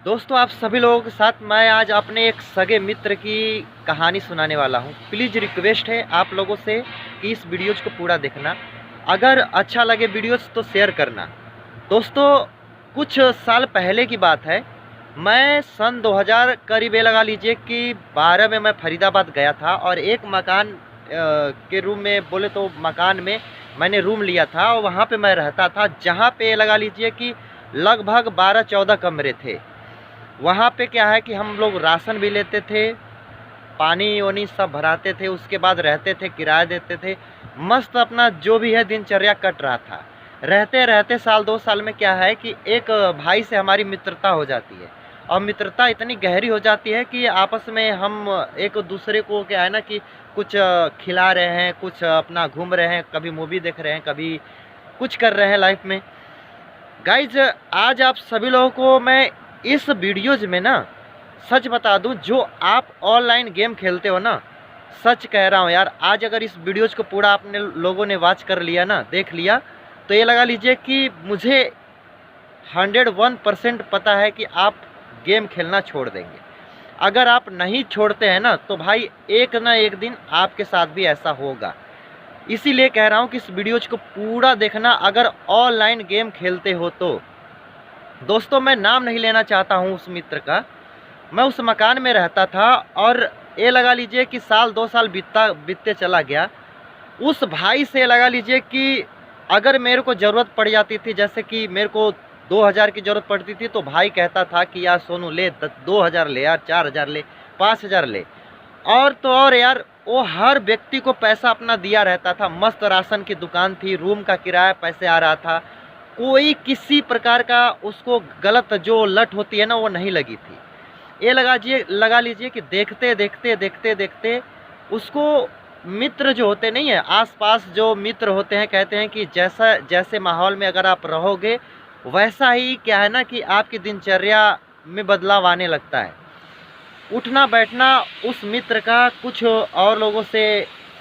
दोस्तों, आप सभी लोगों के साथ मैं आज अपने एक सगे मित्र की कहानी सुनाने वाला हूँ। प्लीज़ रिक्वेस्ट है आप लोगों से कि इस वीडियोज़ को पूरा देखना। अगर अच्छा लगे वीडियोज़ तो शेयर करना। दोस्तों, कुछ साल पहले की बात है। मैं सन 2000 करीब ये लगा लीजिए कि 12 में मैं फरीदाबाद गया था और एक मकान के रूम में बोले तो मकान में मैंने रूम लिया था और वहाँ पे मैं रहता था, जहाँ पे ये लगा लीजिए कि लगभग 12-14 कमरे थे। वहाँ पे क्या है कि हम लोग राशन भी लेते थे, पानी-वानी सब भराते थे, उसके बाद रहते थे, किराया देते थे। मस्त अपना जो भी है दिनचर्या कट रहा था। रहते-रहते साल 2 साल में क्या है कि एक भाई से हमारी मित्रता हो जाती है और मित्रता इतनी गहरी हो जाती है कि आपस में हम एक दूसरे को क्या है ना कि कुछ खिला रहे हैं, कुछ अपना घूम रहे हैं, कभी मूवी देख रहे हैं, कभी कुछ कर रहे हैं लाइफ़ में। गाइज़, आज आप सभी लोगों को मैं इस वीडियोज़ में ना सच बता दूं, जो आप ऑनलाइन गेम खेलते हो ना, सच कह रहा हूं यार, आज अगर इस वीडियोज़ को पूरा आपने लोगों ने वॉच कर लिया ना, देख लिया, तो ये लगा लीजिए कि मुझे 101% पता है कि आप गेम खेलना छोड़ देंगे। अगर आप नहीं छोड़ते हैं ना, तो भाई एक ना एक दिन आपके साथ भी ऐसा होगा। इसीलिए कह रहा हूं कि इस वीडियोज़ को पूरा देखना अगर ऑनलाइन गेम खेलते हो तो। दोस्तों, मैं नाम नहीं लेना चाहता हूँ उस मित्र का। मैं उस मकान में रहता था और ये लगा लीजिए कि साल 2 साल बीतते चला गया। उस भाई से लगा लीजिए कि अगर मेरे को ज़रूरत पड़ जाती थी, जैसे कि मेरे को 2000 की ज़रूरत पड़ती थी, तो भाई कहता था कि यार सोनू ले 2000 ले यार, 4000 ले, 5000 ले। और तो और यार, वो हर व्यक्ति को पैसा अपना दिया रहता था। मस्त राशन की दुकान थी, रूम का किराया पैसे आ रहा था। कोई किसी प्रकार का उसको गलत जो लत होती है ना, वो नहीं लगी थी। ये लगा लीजिए कि देखते देखते उसको मित्र जो होते नहीं है, आसपास जो मित्र होते हैं, कहते हैं कि जैसे माहौल में अगर आप रहोगे, वैसा ही क्या है ना कि आपकी दिनचर्या में बदलाव आने लगता है। उठना बैठना उस मित्र का कुछ और लोगों से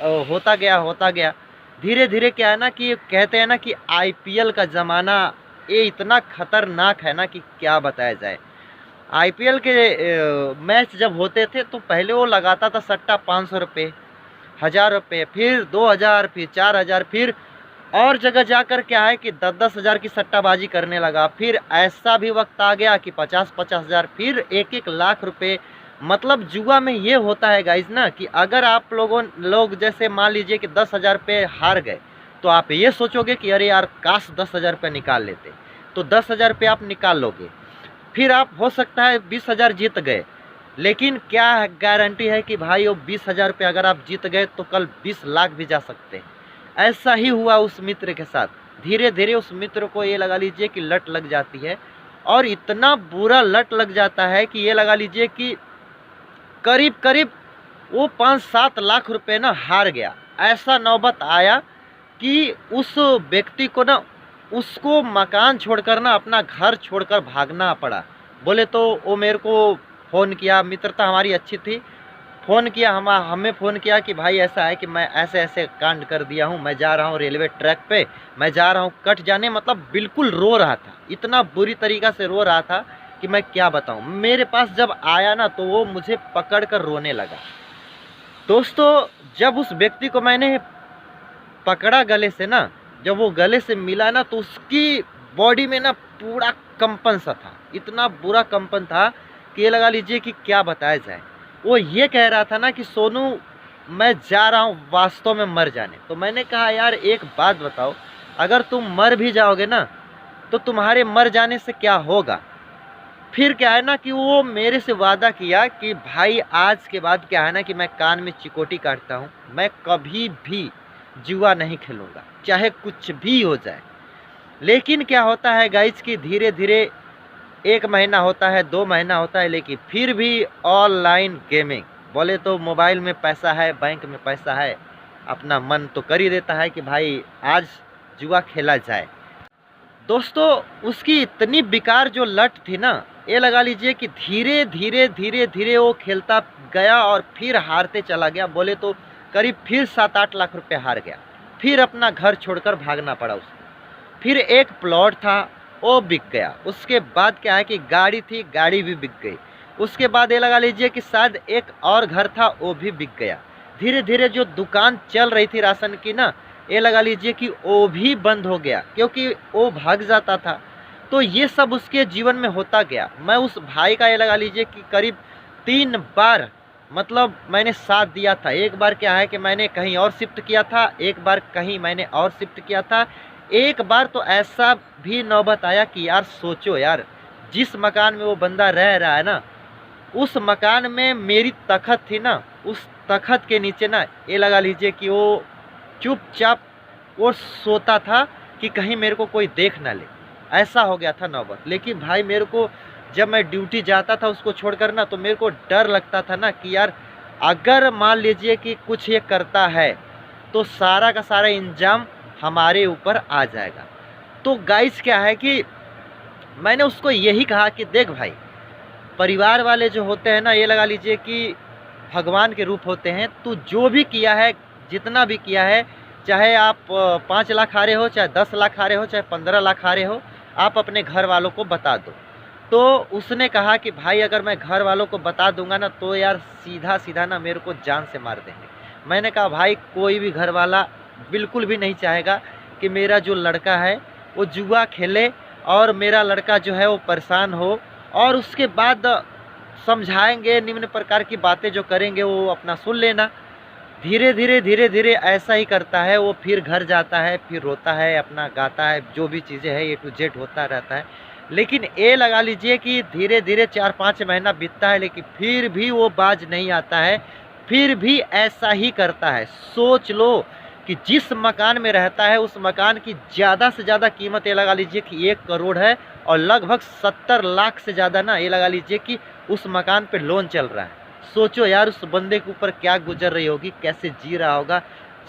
होता गया। धीरे धीरे क्या है ना कि कहते हैं ना कि आईपीएल का ज़माना ये इतना खतरनाक है ना कि क्या बताया जाए। आईपीएल के मैच जब होते थे तो पहले वो लगाता था सट्टा 500 रुपये, 1000 रुपये, फिर 2000, फिर 4000, फिर और जगह जाकर क्या है कि 10-10 हज़ार की सट्टाबाजी करने लगा। फिर ऐसा भी वक्त आ गया कि 50-50 हज़ार, फिर 1-1 लाख रुपए। मतलब जुआ में ये होता है गाइज ना कि अगर आप लोग जैसे मान लीजिए कि 10,000 रुपये हार गए, तो आप ये सोचोगे कि अरे यार काश 10,000 रुपये निकाल लेते, तो 10,000 रुपये आप निकाल लोगे। फिर आप हो सकता है 20,000 जीत गए, लेकिन क्या गारंटी है कि भाई वो 20,000 रुपये अगर आप जीत गए तो कल 20 लाख भी जा सकते हैं। ऐसा ही हुआ उस मित्र के साथ। धीरे धीरे उस मित्र को ये लगा लीजिए कि लत लग जाती है और इतना बुरा लत लग जाता है कि ये लगा लीजिए कि करीब करीब वो 5-7 लाख रुपए ना हार गया। ऐसा नौबत आया कि उस व्यक्ति को ना, उसको मकान छोड़कर ना अपना घर छोड़कर भागना पड़ा। बोले तो वो मेरे को फ़ोन किया, मित्रता हमारी अच्छी थी, फ़ोन किया, हमें फ़ोन किया कि भाई ऐसा है कि मैं ऐसे-ऐसे कांड कर दिया हूँ, मैं जा रहा हूँ रेलवे ट्रैक पे, मैं जा रहा हूँ कट जाने, मतलब बिल्कुल रो रहा था। इतना बुरी तरीक़ा से रो रहा था कि मैं क्या बताऊँ। मेरे पास जब आया ना तो वो मुझे पकड़ कर रोने लगा। दोस्तों, जब उस व्यक्ति को मैंने पकड़ा गले से ना, जब वो गले से मिला ना, तो उसकी बॉडी में ना पूरा कंपन सा था। इतना बुरा कंपन था कि ये लगा लीजिए कि क्या बताया जाए। वो ये कह रहा था ना कि सोनू, मैं जा रहा हूँ वास्तव में मर जाने। तो मैंने कहा यार एक बात बताओ, अगर तुम मर भी जाओगे ना, तो तुम्हारे मर जाने से क्या होगा? फिर क्या है ना कि वो मेरे से वादा किया कि भाई आज के बाद क्या है ना कि मैं कान में चिकोटी काटता हूँ, मैं कभी भी जुआ नहीं खेलूँगा, चाहे कुछ भी हो जाए। लेकिन क्या होता है गाइस कि धीरे धीरे 1 महीना होता है, 2 महीना होता है, लेकिन फिर भी ऑनलाइन गेमिंग, बोले तो मोबाइल में पैसा है, बैंक में पैसा है, अपना मन तो कर ही देता है कि भाई आज जुआ खेला जाए। दोस्तों, उसकी इतनी बेकार जो लत थी ना, ये लगा लीजिए कि धीरे धीरे वो खेलता गया और फिर हारते चला गया। बोले तो करीब फिर 7-8 लाख रुपए हार गया। फिर अपना घर छोड़कर भागना पड़ा उसको। फिर एक प्लॉट था, वो बिक गया। उसके बाद क्या है कि गाड़ी थी, गाड़ी भी बिक गई। उसके बाद ये लगा लीजिए कि शायद एक और घर था, वो भी बिक गया। धीरे धीरे जो दुकान चल रही थी राशन की ना, ये लगा लीजिए कि वो भी बंद हो गया, क्योंकि वो भाग जाता था। तो ये सब उसके जीवन में होता गया। मैं उस भाई का ये लगा लीजिए कि करीब 3 बार मतलब मैंने साथ दिया था। एक बार क्या है कि मैंने कहीं और शिफ्ट किया था, एक बार कहीं मैंने और शिफ्ट किया था। एक बार तो ऐसा भी नौबत आया कि यार सोचो यार, जिस मकान में वो बंदा रह रहा है ना, उस मकान में मेरी तखत थी ना, उस तखत के नीचे ना ये लगा लीजिए कि वो चुपचाप वो सोता था कि कहीं मेरे को कोई देख ना ले। ऐसा हो गया था नौबत। लेकिन भाई मेरे को जब मैं ड्यूटी जाता था उसको छोड़कर ना, तो मेरे को डर लगता था ना कि यार अगर मान लीजिए कि कुछ ये करता है तो सारा का सारा इंजाम हमारे ऊपर आ जाएगा। तो गाइस क्या है कि मैंने उसको यही कहा कि देख भाई, परिवार वाले जो होते हैं ना, ये लगा लीजिए कि भगवान के रूप होते हैं। तू जो भी किया है, जितना भी किया है, चाहे आप 5 लाख हारे हो, चाहे 10 लाख हारे हो, चाहे 15 लाख हारे हो, आप अपने घर वालों को बता दो। तो उसने कहा कि भाई अगर मैं घर वालों को बता दूंगा ना, तो यार सीधा सीधा ना मेरे को जान से मार देंगे। मैंने कहा भाई कोई भी घर वाला बिल्कुल भी नहीं चाहेगा कि मेरा जो लड़का है वो जुआ खेले और मेरा लड़का जो है वो परेशान हो। और उसके बाद समझाएंगे, निम्न प्रकार की बातें जो करेंगे वो अपना सुन लेना। धीरे धीरे ऐसा ही करता है वो। फिर घर जाता है, फिर रोता है, अपना गाता है, जो भी चीज़ें है A to Z होता रहता है। लेकिन ये लगा लीजिए कि धीरे धीरे 4-5 महीना बीतता है, लेकिन फिर भी वो बाज नहीं आता है, फिर भी ऐसा ही करता है। सोच लो कि जिस मकान में रहता है उस मकान की ज़्यादा से ज़्यादा कीमत ये लगा लीजिए कि 1 करोड़ है, और लगभग 70 लाख से ज़्यादा ना ये लगा लीजिए कि उस मकान पे लोन चल रहा है। सोचो यार उस बंदे के ऊपर क्या गुजर रही होगी, कैसे जी रहा होगा।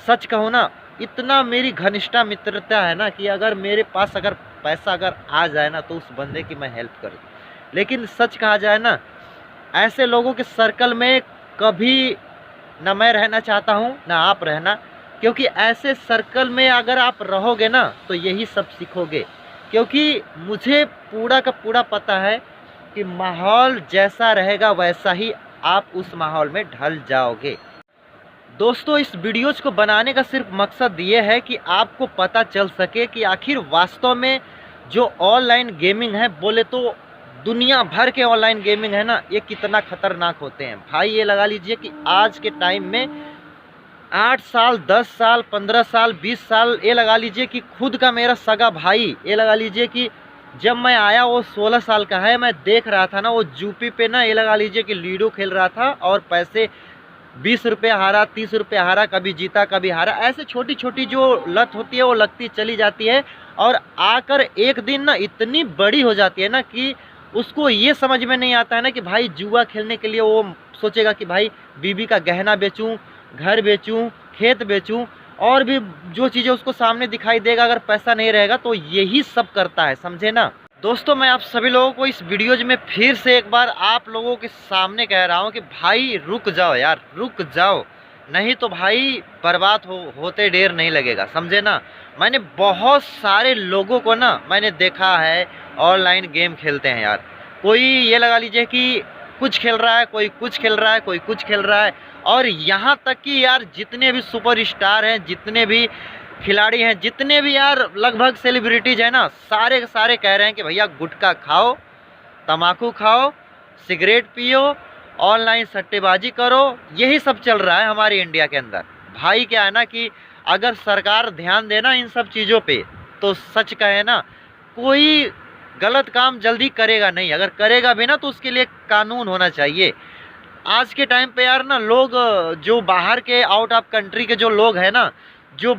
सच कहूँ ना, इतना मेरी घनिष्ठ मित्रता है ना कि अगर मेरे पास अगर पैसा अगर आ जाए ना, तो उस बंदे की मैं हेल्प कर दूँ। लेकिन सच कहा जाए ना, ऐसे लोगों के सर्कल में कभी ना मैं रहना चाहता हूँ ना आप रहना, क्योंकि ऐसे सर्कल में अगर आप रहोगे ना तो यही सब सीखोगे। क्योंकि मुझे पूरा का पूरा पता है कि माहौल जैसा रहेगा वैसा ही आप उस माहौल में ढल जाओगे। दोस्तों इस वीडियोज़ को बनाने का सिर्फ मकसद ये है कि आपको पता चल सके कि आखिर वास्तव में जो ऑनलाइन गेमिंग है, बोले तो दुनिया भर के ऑनलाइन गेमिंग है ना, ये कितना खतरनाक होते हैं। भाई ये लगा लीजिए कि आज के टाइम में 8 साल, 10 साल, 15 साल, 20 साल, ये लगा लीजिए कि खुद का मेरा सगा भाई, ये लगा लीजिए कि जब मैं आया वो 16 साल का है। मैं देख रहा था ना वो यूपी पे ना ये लगा लीजिए कि लूडो खेल रहा था और पैसे 20 रुपये हारा, 30 रुपये हारा, कभी जीता कभी हारा। ऐसे छोटी छोटी जो लत होती है वो लगती चली जाती है, और आकर एक दिन ना इतनी बड़ी हो जाती है ना कि उसको ये समझ में नहीं आता है ना कि भाई जुआ खेलने के लिए वो सोचेगा कि भाई बीबी का गहना बेचूं, घर बेचूं, खेत बेचूं, और भी जो चीज़ें उसको सामने दिखाई देगा, अगर पैसा नहीं रहेगा तो यही सब करता है, समझे ना। दोस्तों मैं आप सभी लोगों को इस वीडियोज में फिर से एक बार आप लोगों के सामने कह रहा हूँ कि भाई रुक जाओ यार, रुक जाओ, नहीं तो भाई बर्बाद होते देर नहीं लगेगा, समझे ना। मैंने बहुत सारे लोगों को ना मैंने देखा है ऑनलाइन गेम खेलते हैं यार। कोई ये लगा लीजिए कि कुछ खेल रहा है, कोई कुछ खेल रहा है, कोई कुछ खेल रहा है, और यहाँ तक कि यार जितने भी सुपर स्टार हैं, जितने भी खिलाड़ी हैं, जितने भी यार लगभग सेलिब्रिटीज़ हैं ना, सारे के सारे कह रहे हैं कि भैया गुटखा खाओ, तम्बाकू खाओ, सिगरेट पियो, ऑनलाइन सट्टेबाजी करो, यही सब चल रहा है हमारे इंडिया के अंदर। भाई क्या है ना कि अगर सरकार ध्यान देना इन सब चीज़ों पे, तो सच कहे ना कोई गलत काम जल्दी करेगा नहीं। अगर करेगा भी ना तो उसके लिए कानून होना चाहिए। आज के टाइम पे यार ना लोग जो बाहर के आउट ऑफ कंट्री के जो लोग हैं ना, जो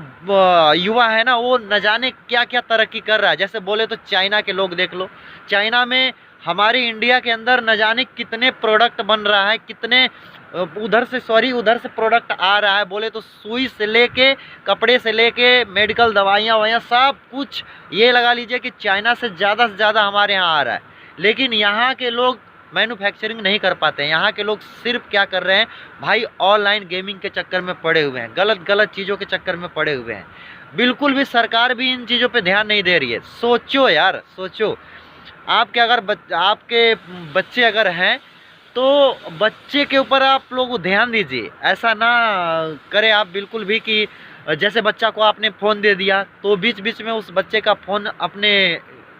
युवा है ना, वो न जाने क्या क्या तरक्की कर रहा है। जैसे बोले तो चाइना के लोग देख लो, चाइना में हमारे इंडिया के अंदर न जाने कितने प्रोडक्ट बन रहा है, कितने उधर से प्रोडक्ट आ रहा है। बोले तो सुई से लेके, कपड़े से लेके, मेडिकल दवाइयाँ ववाइयाँ सब कुछ ये लगा लीजिए कि चाइना से ज़्यादा हमारे यहाँ आ रहा है। लेकिन यहाँ के लोग मैन्युफैक्चरिंग नहीं कर पाते हैं। यहाँ के लोग सिर्फ क्या कर रहे हैं भाई, ऑनलाइन गेमिंग के चक्कर में पड़े हुए हैं, गलत चीज़ों के चक्कर में पड़े हुए हैं। बिल्कुल भी सरकार भी इन चीज़ों पे ध्यान नहीं दे रही है। सोचो यार, सोचो, आपके अगर आपके बच्चे अगर हैं तो बच्चे के ऊपर आप लोग ध्यान दीजिए। ऐसा ना करें आप बिल्कुल भी कि जैसे बच्चा को आपने फ़ोन दे दिया तो बीच बीच में उस बच्चे का फ़ोन अपने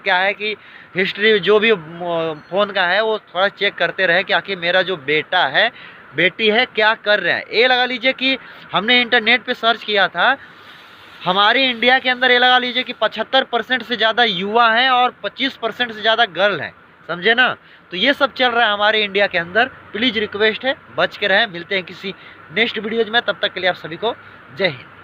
क्या है कि हिस्ट्री जो भी फ़ोन का है वो थोड़ा चेक करते रहे कि आखिर मेरा जो बेटा है बेटी है क्या कर रहा है। ये लगा लीजिए कि हमने इंटरनेट पे सर्च किया था, हमारे इंडिया के अंदर ये लगा लीजिए कि 75% से ज़्यादा युवा हैं और 25% से ज़्यादा गर्ल हैं, समझे ना। तो ये सब चल रहा है हमारे इंडिया के अंदर। प्लीज़ रिक्वेस्ट है बच के रहें। मिलते हैं किसी नेक्स्ट वीडियोज में, तब तक के लिए आप सभी को जय हिंद।